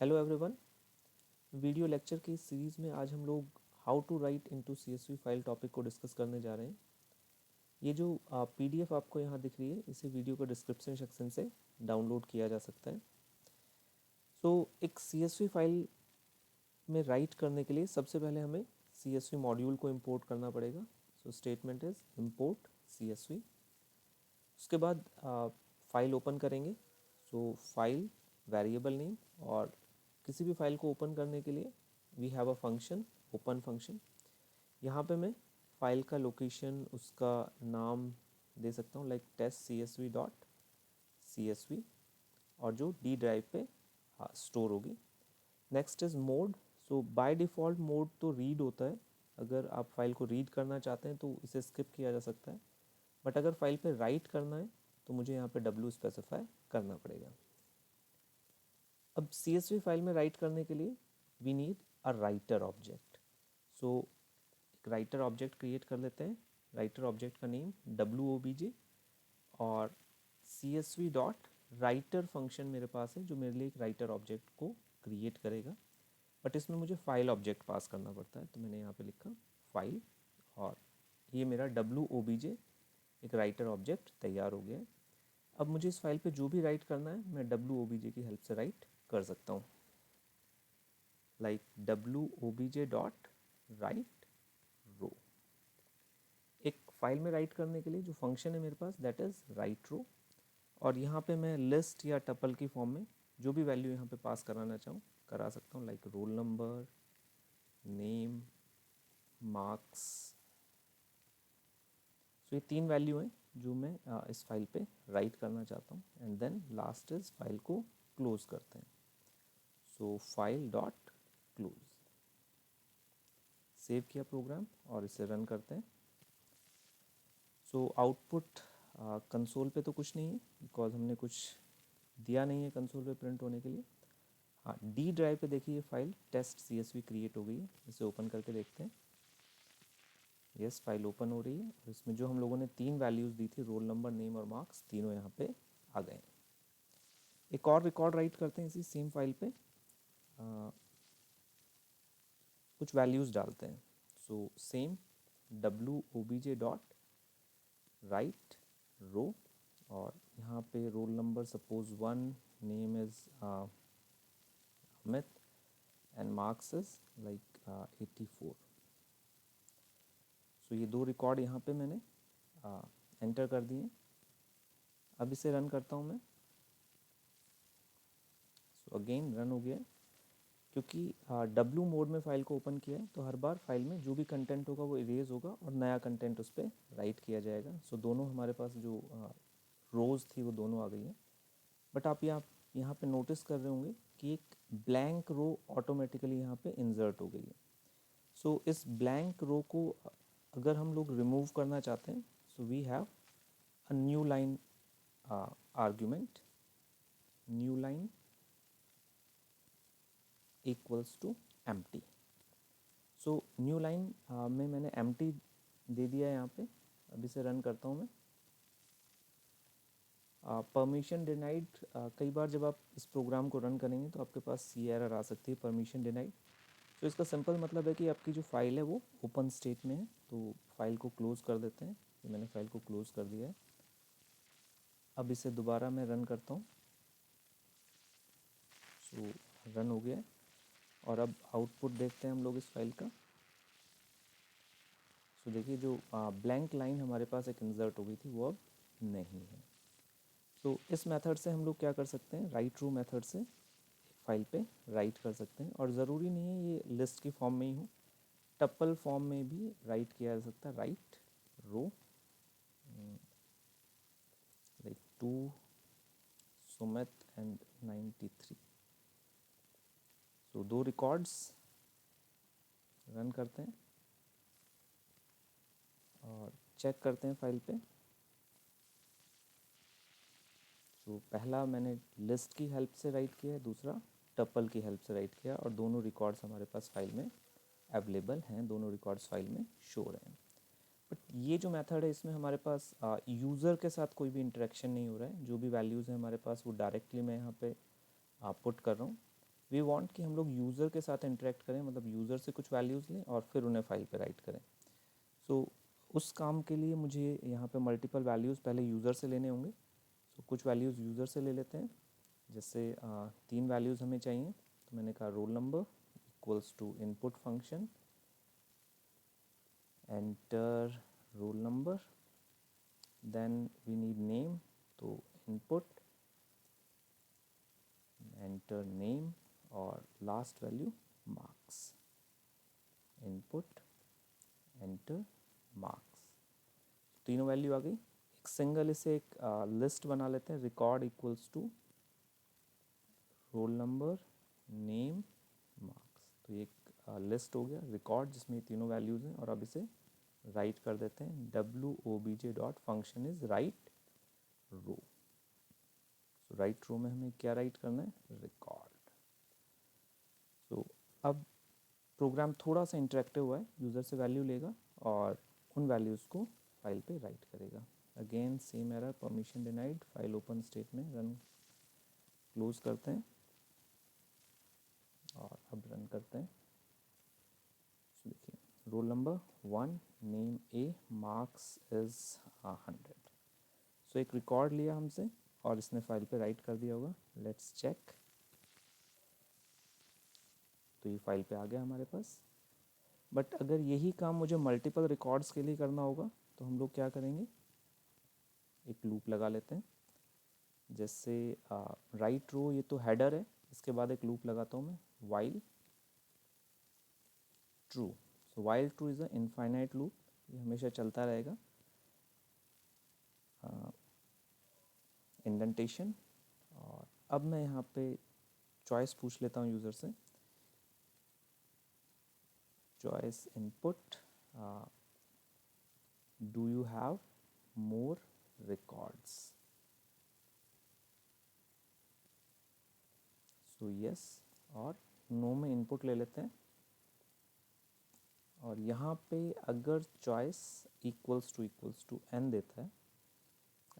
Hello everyone. Video lecture की series में आज हम लोग how to write into CSV file topic को डिस्कस करने जा रहे हैं। ये जो पीडीएफ आपको यहाँ दिख रही है, इसे वीडियो को डिस्क्रिप्शन सेक्शन से डाउनलोड किया जा सकता है। एक सीएसवी फाइल में राइट करने के लिए सबसे पहले हमें सीएसवी मॉड्यूल को इंपोर्ट करना पड़ेगा। Statement is import CSV. उसके बाद फाइल ओपन करेंगे। फाइल वेरिएबल नेम, और किसी भी फाइल को ओपन करने के लिए we have a function open function. यहाँ पे मैं फाइल का लोकेशन, उसका नाम दे सकता हूँ, like test C S V dot C S V, और जो डी ड्राइव पे स्टोर होगी। Next is mode. By default mode तो रीड होता है। अगर आप फाइल को रीड करना चाहते हैं तो इसे स्किप किया जा सकता है, बट अगर फाइल पे राइट करना है तो मुझे यहाँ पे W स्पेसिफाई करना पड़ेगा। अब CSV फाइल में राइट करने के लिए we need a writer object. एक राइटर ऑब्जेक्ट क्रिएट कर लेते हैं। राइटर ऑब्जेक्ट का नेम WOBJ, और CSV डॉट राइटर फंक्शन मेरे पास है जो मेरे लिए एक राइटर ऑब्जेक्ट को क्रिएट करेगा, बट इसमें मुझे फाइल ऑब्जेक्ट पास करना पड़ता है। तो मैंने यहाँ पे लिखा फाइल, और ये मेरा WOBJ एक राइटर ऑब्जेक्ट तैयार हो गया है। अब मुझे इस फाइल पे जो भी राइट करना है मैं WOBJ की हेल्प से राइट कर सकता हूँ, लाइक WOBJ डॉट राइट रो। एक फाइल में राइट करने के लिए जो फंक्शन है मेरे पास, दैट इज़ राइट रो, और यहाँ पे मैं लिस्ट या टपल की फॉर्म में जो भी वैल्यू यहाँ पे पास कराना चाहूँ करा सकता हूँ, like role number, name, marks. ये 3 वैल्यू हैं जो मैं इस फाइल पे राइट करना चाहता हूँ, and then last is file को क्लोज करते हैं। File dot close. सेव किया प्रोग्राम और इसे रन करते हैं। आउटपुट कंसोल पे तो कुछ नहीं है, बिकॉज हमने कुछ दिया नहीं है कंसोल पे प्रिंट होने के लिए। हाँ, डी ड्राइव पे देखिए ये फाइल टेस्ट CSV क्रिएट हो गई है। इसे ओपन करके देखते हैं। यस, फाइल ओपन हो रही है, और इसमें जो हम लोगों ने 3 वैल्यूज़ दी थी, रोल नंबर, नेम और मार्क्स, तीनों यहाँ पे आ गए हैं। एक और रिकॉर्ड राइट करते हैं इसी सेम फाइल पे, कुछ वैल्यूज़ डालते हैं। सेम WOBJ डॉट राइट रो, और यहाँ पे roll number suppose 1, name is Amit, and marks is like 84। ये 2 रिकॉर्ड यहाँ पे मैंने एंटर कर दिए। अब इसे रन करता हूँ मैं। अगेन रन हो गया। क्योंकि W मोड में फ़ाइल को ओपन किया है तो हर बार फाइल में जो भी कंटेंट होगा वो इरेज होगा और नया कंटेंट उस पर राइट किया जाएगा। दोनों हमारे पास जो रोज़ थी वो दोनों आ गई हैं। बट आप यहाँ पे नोटिस कर रहे होंगे कि एक ब्लैंक रो ऑटोमेटिकली यहाँ पे इंसर्ट हो गई है। इस ब्लैंक रो को अगर हम लोग रिमूव करना चाहते हैं, we have a new line argument, new line equals to empty. New line में मैंने एम्प्टी दे दिया है यहाँ पे। अब इसे रन करता हूँ मैं। परमिशन डिनाइड, कई बार जब आप इस प्रोग्राम को रन करेंगे तो आपके पास सी एरर आ सकती है, परमिशन डिनाइड। इसका सिंपल मतलब है कि आपकी जो फाइल है वो ओपन स्टेट में है, तो फाइल को क्लोज़ कर देते हैं। तो मैंने फाइल को क्लोज़ कर दिया है। अब इसे दोबारा मैं रन करता हूँ। रन हो गया है, और अब आउटपुट देखते हैं हम लोग इस फाइल का। देखिए जो ब्लैंक लाइन हमारे पास एक इंसर्ट हो गई थी वो अब नहीं है। इस मेथड से हम लोग क्या कर सकते हैं, राइट रो मेथड से फाइल पे राइट कर सकते हैं, और ज़रूरी नहीं है ये लिस्ट की फॉर्म में ही हो, टप्पल फॉर्म में भी राइट किया जा सकता है। Write row like 2 Sumit and 93। 2 records run करते हैं और चेक करते हैं फाइल पे। पहला मैंने लिस्ट की हेल्प से राइट किया है, दूसरा टप्पल की हेल्प से राइट किया, और दोनों रिकॉर्ड्स हमारे पास फाइल में अवेलेबल हैं, दोनों रिकॉर्ड्स फाइल में शो रहे हैं। बट ये जो मेथड है इसमें हमारे पास यूज़र के साथ कोई भी इंटरेक्शन नहीं हो रहा है। जो भी वैल्यूज़ हैं हमारे पास वो डायरेक्टली मैं यहाँ पे पुट कर रहा हूँ। वी वांट कि हम लोग यूज़र के साथ इंटरेक्ट करें, मतलब यूज़र से कुछ वैल्यूज़ लें और फिर उन्हें फाइल पे राइट करें। सो उस काम के लिए मुझे यहाँ पे मल्टीपल वैल्यूज़ पहले यूज़र से लेने होंगे। सो कुछ वैल्यूज़ यूज़र से ले लेते हैं। जैसे 3 वैल्यूज़ हमें चाहिए, तो मैंने कहा roll number equals to input function enter roll number, then we need name, तो इनपुट एंटर नेम और last value marks, input enter marks. तीनों वैल्यू आ गई। एक सिंगल इसे एक लिस्ट बना लेते हैं, record equals to roll number name marks. तो ये एक लिस्ट हो गया रिकॉर्ड जिसमें ये तीनों वैल्यूज़ हैं, और अब इसे राइट कर देते हैं wobj dot function is right row. So right row में हमें क्या राइट करना है, रिकॉर्ड। सो अब प्रोग्राम थोड़ा सा इंटरेक्टिव हुआ है, यूज़र से वैल्यू लेगा और उन वैल्यूज़ को फाइल पे राइट करेगा। Again same error, permission denied, file open state में रन क्लोज करते हैं और अब रन करते हैं। देखिए roll number 1, name A, marks is 100। सो एक रिकॉर्ड लिया हमसे और इसने फाइल पे राइट कर दिया होगा। Let's check. तो ये फाइल पे आ गया हमारे पास। बट अगर यही काम मुझे मल्टीपल रिकॉर्ड्स के लिए करना होगा तो हम लोग क्या करेंगे, एक लूप लगा लेते हैं। जैसे राइट रो ये तो हेडर है, इसके बाद एक लूप लगाता हूँ मैं, while true. So while true is a infinite loop, ये हमेशा चलता रहेगा। इंडेंटेशन, और अब मैं यहाँ पे चॉइस पूछ लेता हूँ यूज़र से। Choice input, do you have more records. So yes और नो में इनपुट ले लेते हैं। और यहाँ पे अगर चॉइस इक्वल्स टू एन देता है,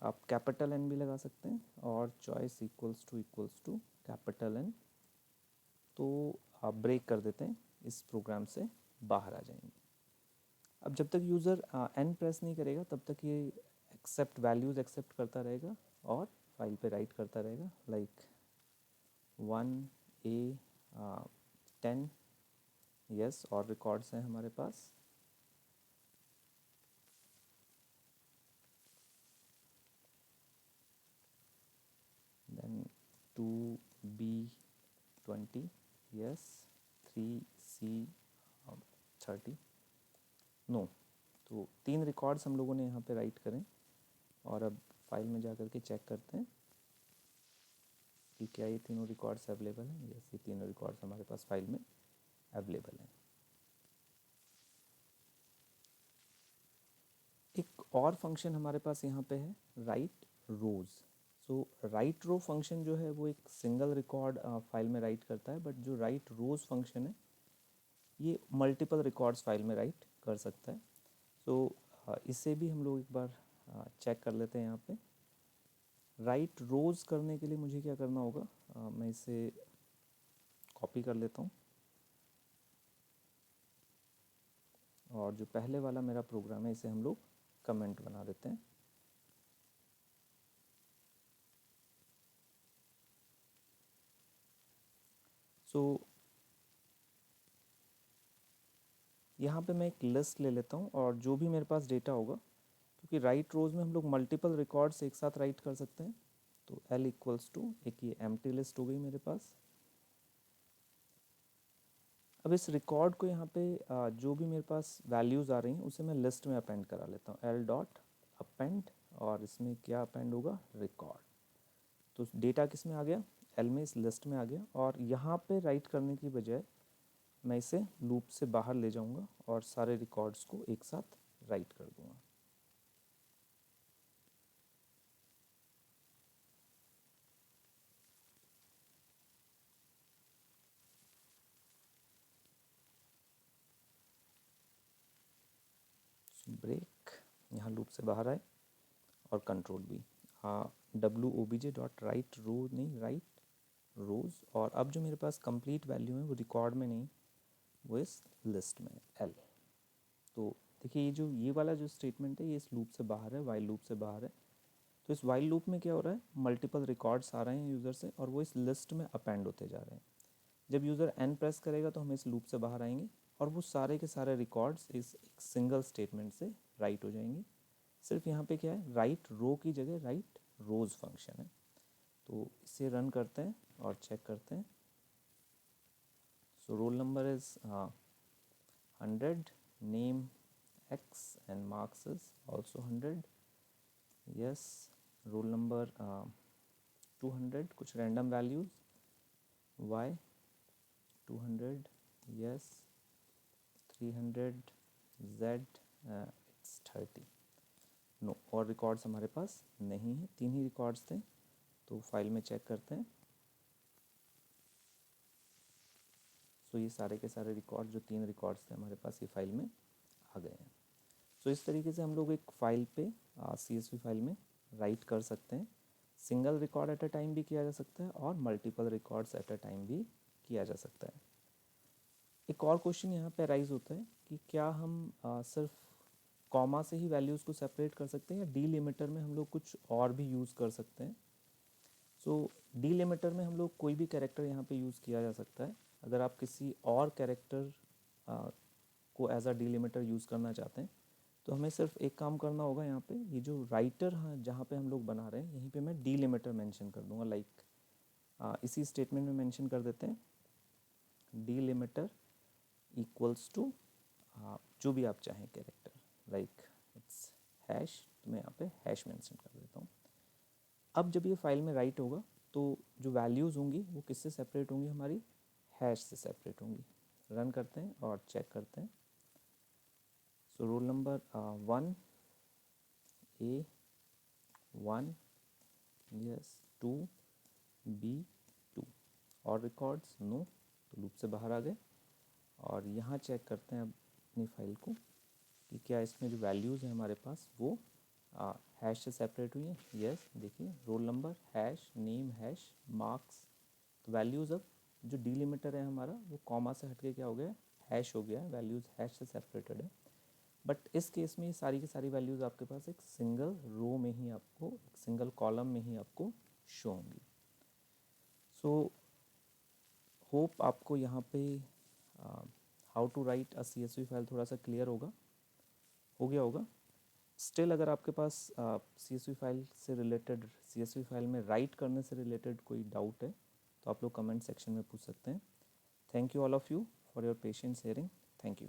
आप कैपिटल एन भी लगा सकते हैं, और choice equals to capital N, तो आप ब्रेक कर देते हैं, इस प्रोग्राम से बाहर आ जाएंगे। अब जब तक यूज़र एन प्रेस नहीं करेगा तब तक ये एक्सेप्ट वैल्यूज़ एक्सेप्ट करता रहेगा और फाइल पे राइट करता रहेगा, लाइक 1 A 10 यस, और रिकॉर्ड्स हैं हमारे पास। Then 2B 20 yes, 3C 30 no. तो 3 रिकॉर्ड्स हम लोगों ने यहाँ पे राइट करें, और अब फाइल में जा कर के चेक करते हैं कि क्या ये तीनों रिकॉर्ड्स अवेलेबल हैं। यस, ये तीनों रिकॉर्ड्स हमारे पास फाइल में अवेलेबल हैं। एक और फंक्शन हमारे पास यहाँ पे है, राइट रोज़। सो राइट रो फंक्शन जो है वो एक सिंगल रिकॉर्ड फाइल में राइट करता है, बट जो राइट रोज़ फंक्शन है ये मल्टीपल रिकॉर्ड्स फाइल में राइट कर सकता है। सो इसे भी हम लोग एक बार चेक कर लेते हैं। यहाँ पे राइट रोज़ करने के लिए मुझे क्या करना होगा, मैं इसे कॉपी कर लेता हूँ, और जो पहले वाला मेरा प्रोग्राम है इसे हम लोग कमेंट बना देते हैं। सो यहाँ पे मैं एक लिस्ट ले लेता हूँ, और जो भी मेरे पास डेटा होगा, क्योंकि राइट रोज़ में हम लोग मल्टीपल रिकॉर्ड्स एक साथ राइट कर सकते हैं, तो L इक्वल्स टू एक ये एम्प्टी लिस्ट हो गई मेरे पास। अब इस रिकॉर्ड को यहाँ पे जो भी मेरे पास वैल्यूज़ आ रही हैं उसे मैं लिस्ट में अपेंड करा लेता हूँ, L डॉट अपेंड, और इसमें क्या अपेंड होगा, रिकॉर्ड। तो डेटा किस में आ गया, L में, इस लिस्ट में आ गया। और यहाँ पे राइट करने की बजाय मैं इसे लूप से बाहर ले जाऊँगा और सारे रिकॉर्ड्स को एक साथ राइट कर दूँगा। ब्रेक, यहाँ लूप से बाहर आए, और कंट्रोल भी, हाँ, WOBJ डॉट राइट रो नहीं, राइट रोज़, और अब जो मेरे पास कंप्लीट वैल्यू है वो रिकॉर्ड में नहीं, वो इस लिस्ट में एल। तो देखिए ये जो ये वाला जो स्टेटमेंट है ये इस लूप से बाहर है, वाइल लूप से बाहर है। तो इस वाइल लूप में क्या हो रहा है, मल्टीपल रिकॉर्ड्स आ रहे हैं यूज़र से और वो इस लिस्ट में अपेंड होते जा रहे हैं। जब यूज़र एन प्रेस करेगा तो हम इस लूप से बाहर आएंगे और वो सारे के सारे रिकॉर्ड्स इस एक सिंगल स्टेटमेंट से राइट हो जाएंगे। सिर्फ यहाँ पे क्या है, राइट रो की जगह राइट रोज़ फंक्शन है। तो इसे रन करते हैं और चेक करते हैं। So roll number is 100, name X and marks is also 100. Yes, roll number 200, कुछ random values, Y 200, yes 300, Z it's 30. No, और रिकॉर्ड्स हमारे पास नहीं है, 3 ही रिकॉर्ड्स थे। तो फाइल में चेक करते हैं। सो ये सारे के सारे रिकॉर्ड जो 3 रिकॉर्ड्स थे हमारे पास ये फाइल में आ गए हैं। सो इस तरीके से हम लोग एक फ़ाइल पे CSV फाइल में राइट कर सकते हैं। Single record at a time भी किया जा सकता है और multiple records at a time भी किया जा सकता है। एक और क्वेश्चन यहाँ पे राइज होता है कि क्या हम सिर्फ कॉमा से ही वैल्यूज़ को सेपरेट कर सकते हैं या डीलिमिटर में हम लोग कुछ और भी यूज़ कर सकते हैं। सो डीलिमिटर में हम लोग कोई भी कैरेक्टर यहाँ पे यूज़ किया जा सकता है। अगर आप किसी और कैरेक्टर को एज अ डीलिमिटर यूज़ करना चाहते हैं तो हमें सिर्फ एक काम करना होगा। यहाँ पे ये जो राइटर है जहाँ पे हम लोग बना रहे हैं यहीं पे मैं डीलिमिटर मेंशन कर दूँगा। लाइक इसी स्टेटमेंट में मेंशन कर देते हैं डीलिमिटर इक्वल्स टू जो भी आप चाहें कैरेक्टर, लाइक इट्स हैश, तो मैं यहाँ पे हैश मेंशन कर देता हूँ। अब जब ये फाइल में राइट होगा तो जो वैल्यूज़ होंगी वो किससे सेपरेट होंगी, हमारी हैश से सेपरेट होंगी। रन करते हैं और चेक करते हैं। So roll number 1 A1, yes 2 B2, और रिकॉर्ड्स नो, तो लूप से बाहर आ गए। और यहाँ चेक करते हैं अब अपनी फाइल को कि क्या इसमें जो वैल्यूज़ हैं हमारे पास वो हैश से सेपरेट हुई हैं। यस, देखिए roll number hash, name hash, marks. तो वैल्यूज़ अब जो डीलिमिटर है हमारा वो कॉमा से हटके क्या हो गया, हैश हो गया है। वैल्यूज़ हैश से सेपरेटेड है। बट इस केस में ये सारी की सारी वैल्यूज़ आपके पास एक सिंगल रो में ही आपको, एक सिंगल कॉलम में ही आपको शो होंगी। सो होप आपको यहाँ पे how to write a CSV file थोड़ा सा क्लियर हो गया होगा। स्टिल अगर आपके पास CSV फाइल से रिलेटेड, CSV फाइल में राइट करने से रिलेटेड कोई डाउट है तो आप लोग कमेंट सेक्शन में पूछ सकते हैं। Thank you all of you for your patience hearing. Thank you.